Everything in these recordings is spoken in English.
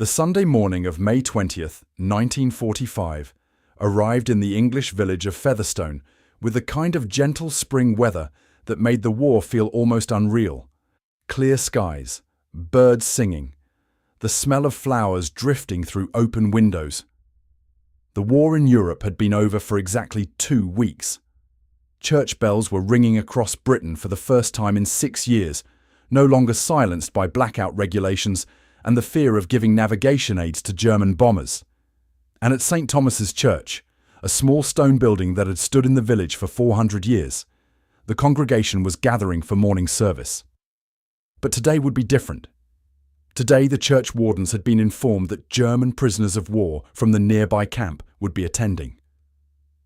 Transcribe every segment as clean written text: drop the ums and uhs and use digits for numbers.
The Sunday morning of May 20th, 1945, arrived in the English village of Featherstone with the kind of gentle spring weather that made the war feel almost unreal. Clear skies, birds singing, the smell of flowers drifting through open windows. The war in Europe had been over for exactly 2 weeks. Church bells were ringing across Britain for the first time in 6 years, no longer silenced by blackout regulations and the fear of giving navigation aids to German bombers. And at St. Thomas's Church, a small stone building that had stood in the village for 400 years, the congregation was gathering for morning service. But today would be different. Today the church wardens had been informed that German prisoners of war from the nearby camp would be attending.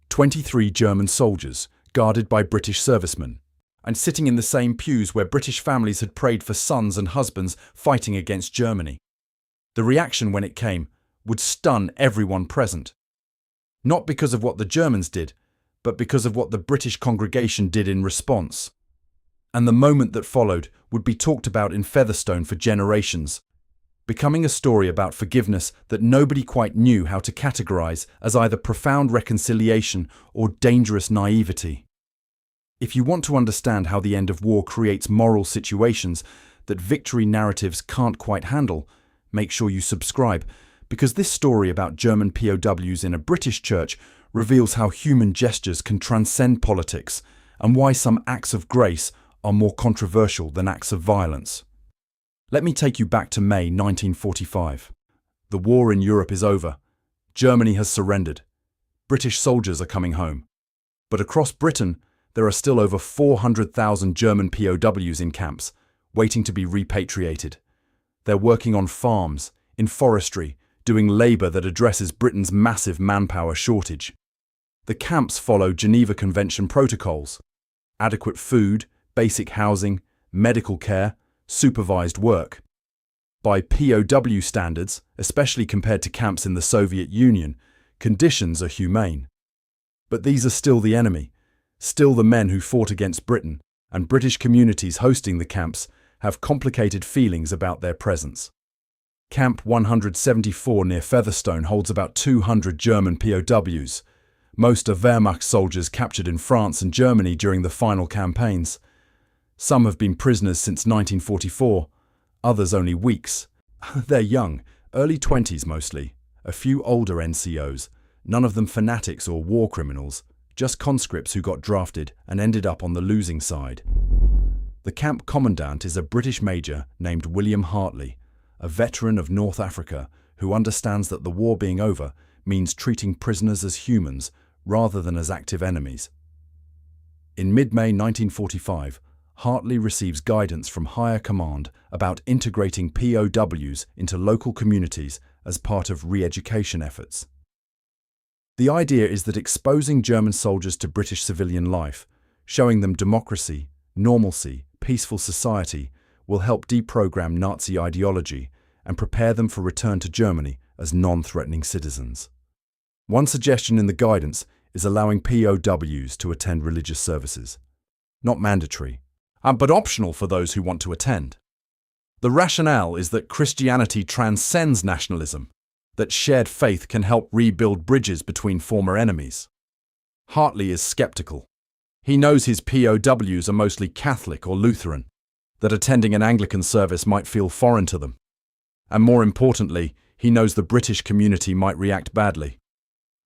23 German soldiers, guarded by British servicemen, and sitting in the same pews where British families had prayed for sons and husbands fighting against Germany. The reaction when it came would stun everyone present. Not because of what the Germans did, but because of what the British congregation did in response. And the moment that followed would be talked about in Featherstone for generations, becoming a story about forgiveness that nobody quite knew how to categorize as either profound reconciliation or dangerous naivety. If you want to understand how the end of war creates moral situations that victory narratives can't quite handle, make sure you subscribe, because this story about German POWs in a British church reveals how human gestures can transcend politics and why some acts of grace are more controversial than acts of violence. Let me take you back to May 1945. The war in Europe is over. Germany has surrendered. British soldiers are coming home. But across Britain, there are still over 400,000 German POWs in camps, waiting to be repatriated. They're working on farms, in forestry, doing labour that addresses Britain's massive manpower shortage. The camps follow Geneva Convention protocols: adequate food, basic housing, medical care, supervised work. By POW standards, especially compared to camps in the Soviet Union, conditions are humane. But these are still the enemy. Still the men who fought against Britain, and British communities hosting the camps have complicated feelings about their presence. Camp 174 near Featherstone holds about 200 German POWs. Most are Wehrmacht soldiers captured in France and Germany during the final campaigns. Some have been prisoners since 1944, others only weeks. They're young, early 20s mostly, a few older NCOs, none of them fanatics or war criminals, just conscripts who got drafted and ended up on the losing side. The camp commandant is a British major named William Hartley, a veteran of North Africa who understands that the war being over means treating prisoners as humans rather than as active enemies. In mid-May 1945, Hartley receives guidance from higher command about integrating POWs into local communities as part of re-education efforts. The idea is that exposing German soldiers to British civilian life, showing them democracy, normalcy, peaceful society, will help deprogram Nazi ideology and prepare them for return to Germany as non-threatening citizens. One suggestion in the guidance is allowing POWs to attend religious services. Not mandatory, but optional for those who want to attend. The rationale is that Christianity transcends nationalism, that shared faith can help rebuild bridges between former enemies. Hartley is skeptical. He knows his POWs are mostly Catholic or Lutheran, that attending an Anglican service might feel foreign to them. And more importantly, he knows the British community might react badly.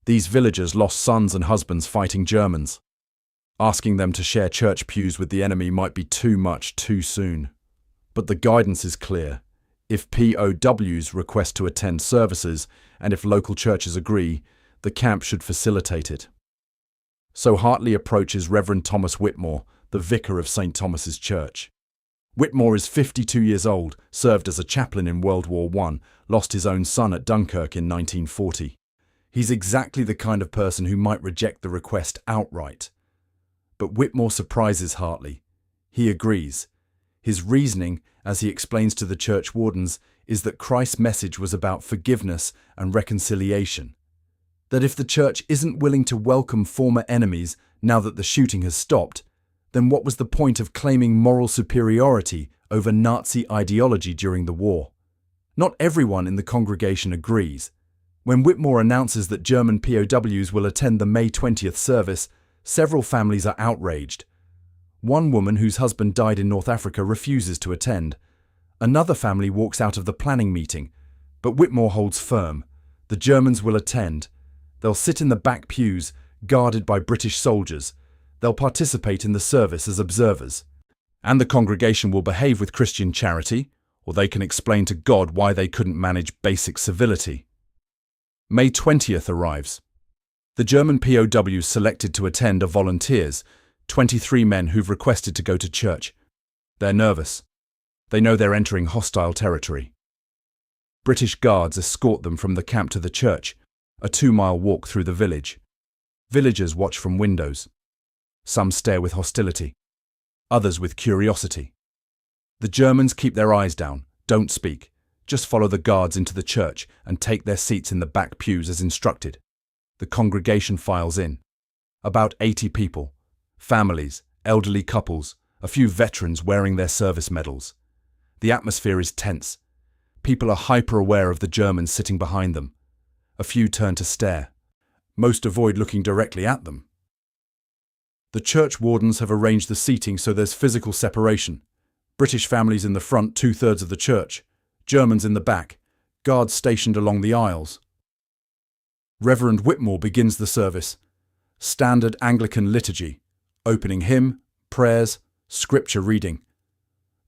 These villagers lost sons and husbands fighting Germans. Asking them to share church pews with the enemy might be too much too soon. But the guidance is clear. If POWs request to attend services, and if local churches agree, the camp should facilitate it. So Hartley approaches Reverend Thomas Whitmore, the vicar of St. Thomas's Church. Whitmore is 52 years old, served as a chaplain in World War I, lost his own son at Dunkirk in 1940. He's exactly the kind of person who might reject the request outright. But Whitmore surprises Hartley. He agrees. His reasoning, as he explains to the church wardens, is that Christ's message was about forgiveness and reconciliation. That if the church isn't willing to welcome former enemies now that the shooting has stopped, then what was the point of claiming moral superiority over Nazi ideology during the war? Not everyone in the congregation agrees. When Whitmore announces that German POWs will attend the May 20th service, several families are outraged. One woman whose husband died in North Africa refuses to attend. Another family walks out of the planning meeting, but Whitmore holds firm. The Germans will attend. They'll sit in the back pews, guarded by British soldiers. They'll participate in the service as observers. And the congregation will behave with Christian charity, or they can explain to God why they couldn't manage basic civility. May 20th arrives. The German POWs selected to attend are volunteers, 23 men who've requested to go to church. They're nervous. They know they're entering hostile territory. British guards escort them from the camp to the church, a 2-mile walk through the village. Villagers watch from windows. Some stare with hostility, others with curiosity. The Germans keep their eyes down, don't speak, just follow the guards into the church and take their seats in the back pews as instructed. The congregation files in. About 80 people, families, elderly couples, a few veterans wearing their service medals. The atmosphere is tense. People are hyper-aware of the Germans sitting behind them. A few turn to stare. Most avoid looking directly at them. The church wardens have arranged the seating so there's physical separation. British families in the front, 2/3 of the church. Germans in the back. Guards stationed along the aisles. Reverend Whitmore begins the service. Standard Anglican liturgy. Opening hymn, prayers, scripture reading.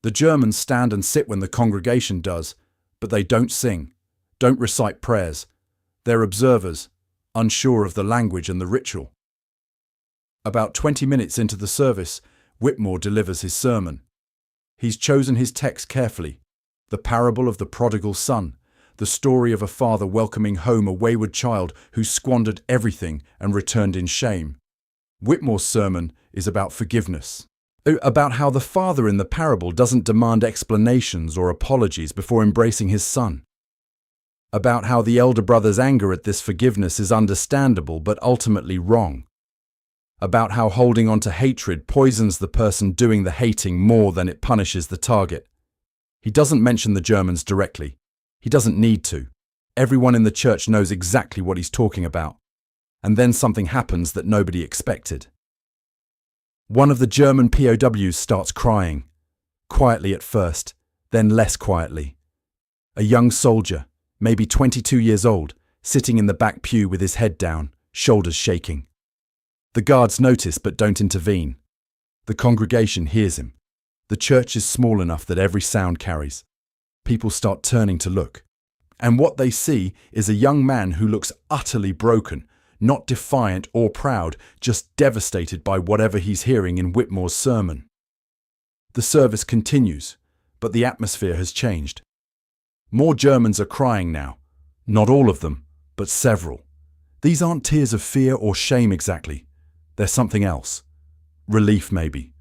The Germans stand and sit when the congregation does, but they don't sing, don't recite prayers. They're observers, unsure of the language and the ritual. About 20 minutes into the service, Whitmore delivers his sermon. He's chosen his text carefully. The parable of the prodigal son, the story of a father welcoming home a wayward child who squandered everything and returned in shame. Whitmore's sermon is about forgiveness. About how the father in the parable doesn't demand explanations or apologies before embracing his son. About how the elder brother's anger at this forgiveness is understandable but ultimately wrong. About how holding on to hatred poisons the person doing the hating more than it punishes the target. He doesn't mention the Germans directly. He doesn't need to. Everyone in the church knows exactly what he's talking about. And then something happens that nobody expected. One of the German POWs starts crying, quietly at first, then less quietly. A young soldier, maybe 22 years old, sitting in the back pew with his head down, shoulders shaking. The guards notice but don't intervene. The congregation hears him. The church is small enough that every sound carries. People start turning to look. And what they see is a young man who looks utterly broken, not defiant or proud, just devastated by whatever he's hearing in Whitmore's sermon. The service continues, but the atmosphere has changed. More Germans are crying now. Not all of them, but several. These aren't tears of fear or shame exactly. They're something else. Relief maybe.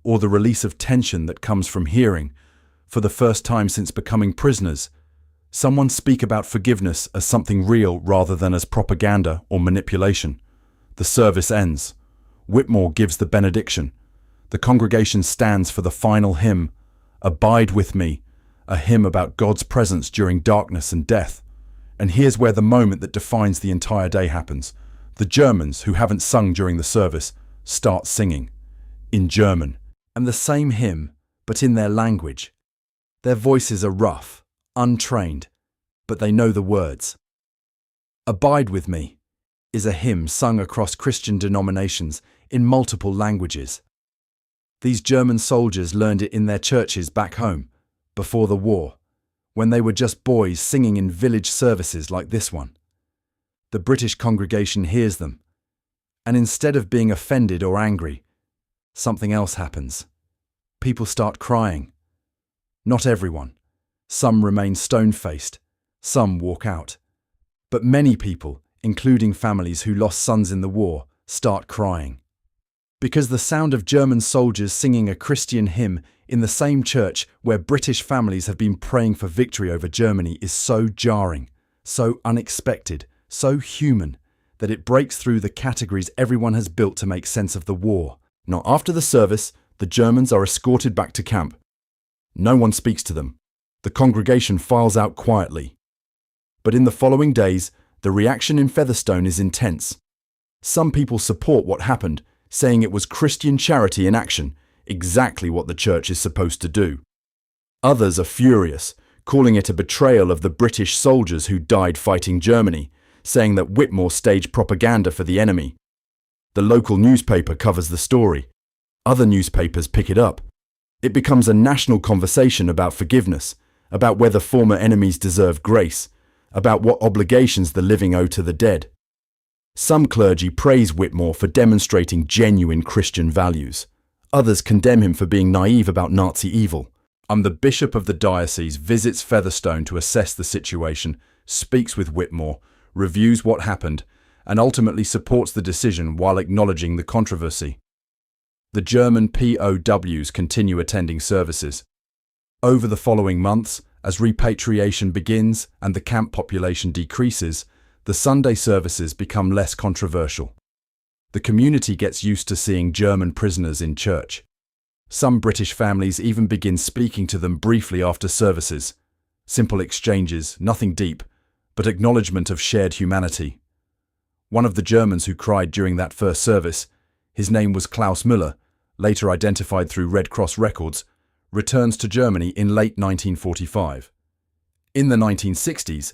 Or the release of tension that comes from hearing, for the first time since becoming prisoners, someone speak about forgiveness as something real rather than as propaganda or manipulation. The service ends. Whitmore gives the benediction. The congregation stands for the final hymn, Abide with Me, a hymn about God's presence during darkness and death. And here's where the moment that defines the entire day happens. The Germans, who haven't sung during the service, start singing. In German. And the same hymn, but in their language. Their voices are rough, untrained, but they know the words. Abide with Me is a hymn sung across Christian denominations in multiple languages. These German soldiers learned it in their churches back home, before the war, when they were just boys singing in village services like this one. The British congregation hears them, and instead of being offended or angry, something else happens. People start crying. Not everyone. Some remain stone-faced. Some walk out. But many people, including families who lost sons in the war, start crying. Because the sound of German soldiers singing a Christian hymn in the same church where British families have been praying for victory over Germany is so jarring, so unexpected, so human, that it breaks through the categories everyone has built to make sense of the war. Now, after the service, the Germans are escorted back to camp. No one speaks to them. The congregation files out quietly. But in the following days, the reaction in Featherstone is intense. Some people support what happened, saying it was Christian charity in action, exactly what the church is supposed to do. Others are furious, calling it a betrayal of the British soldiers who died fighting Germany, saying that Whitmore staged propaganda for the enemy. The local newspaper covers the story. Other newspapers pick it up. It becomes a national conversation about forgiveness, about whether former enemies deserve grace, about what obligations the living owe to the dead. Some clergy praise Whitmore for demonstrating genuine Christian values. Others condemn him for being naive about Nazi evil. The bishop of the diocese visits Featherstone to assess the situation, speaks with Whitmore, reviews what happened, and ultimately supports the decision while acknowledging the controversy. The German POWs continue attending services. Over the following months, as repatriation begins and the camp population decreases, the Sunday services become less controversial. The community gets used to seeing German prisoners in church. Some British families even begin speaking to them briefly after services. Simple exchanges, nothing deep, but acknowledgement of shared humanity. One of the Germans who cried during that first service, his name was Klaus Müller, later identified through Red Cross records, returns to Germany in late 1945. In the 1960s,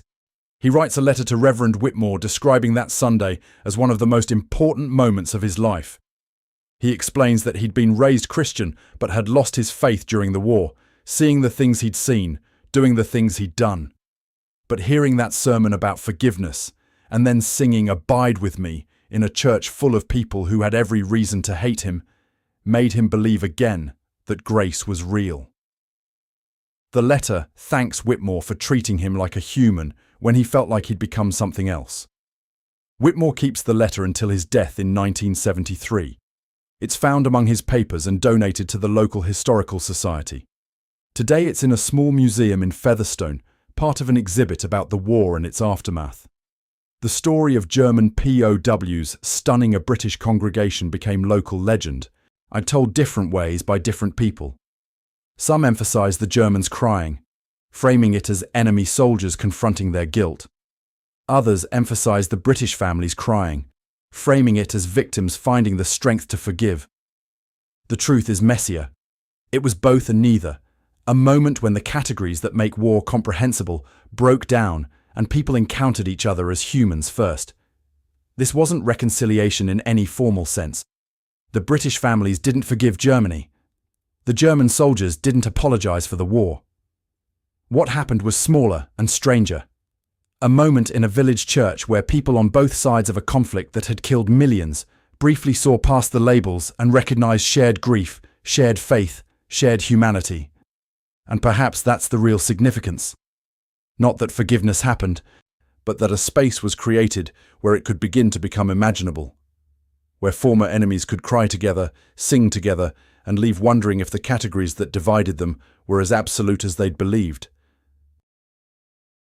he writes a letter to Reverend Whitmore describing that Sunday as one of the most important moments of his life. He explains that he'd been raised Christian but had lost his faith during the war, seeing the things he'd seen, doing the things he'd done. But hearing that sermon about forgiveness, and then singing "Abide with Me" in a church full of people who had every reason to hate him, made him believe again that grace was real. The letter thanks Whitmore for treating him like a human when he felt like he'd become something else. Whitmore keeps the letter until his death in 1973. It's found among his papers and donated to the local historical society. Today it's in a small museum in Featherstone, part of an exhibit about the war and its aftermath. The story of German POWs stunning a British congregation became local legend, and told different ways by different people. Some emphasize the Germans crying, framing it as enemy soldiers confronting their guilt. Others emphasize the British families crying, framing it as victims finding the strength to forgive. The truth is messier. It was both and neither, a moment when the categories that make war comprehensible broke down and people encountered each other as humans first. This wasn't reconciliation in any formal sense. The British families didn't forgive Germany. The German soldiers didn't apologize for the war. What happened was smaller and stranger. A moment in a village church where people on both sides of a conflict that had killed millions briefly saw past the labels and recognized shared grief, shared faith, shared humanity. And perhaps that's the real significance. Not that forgiveness happened, but that a space was created where it could begin to become imaginable. Where former enemies could cry together, sing together, and leave wondering if the categories that divided them were as absolute as they'd believed.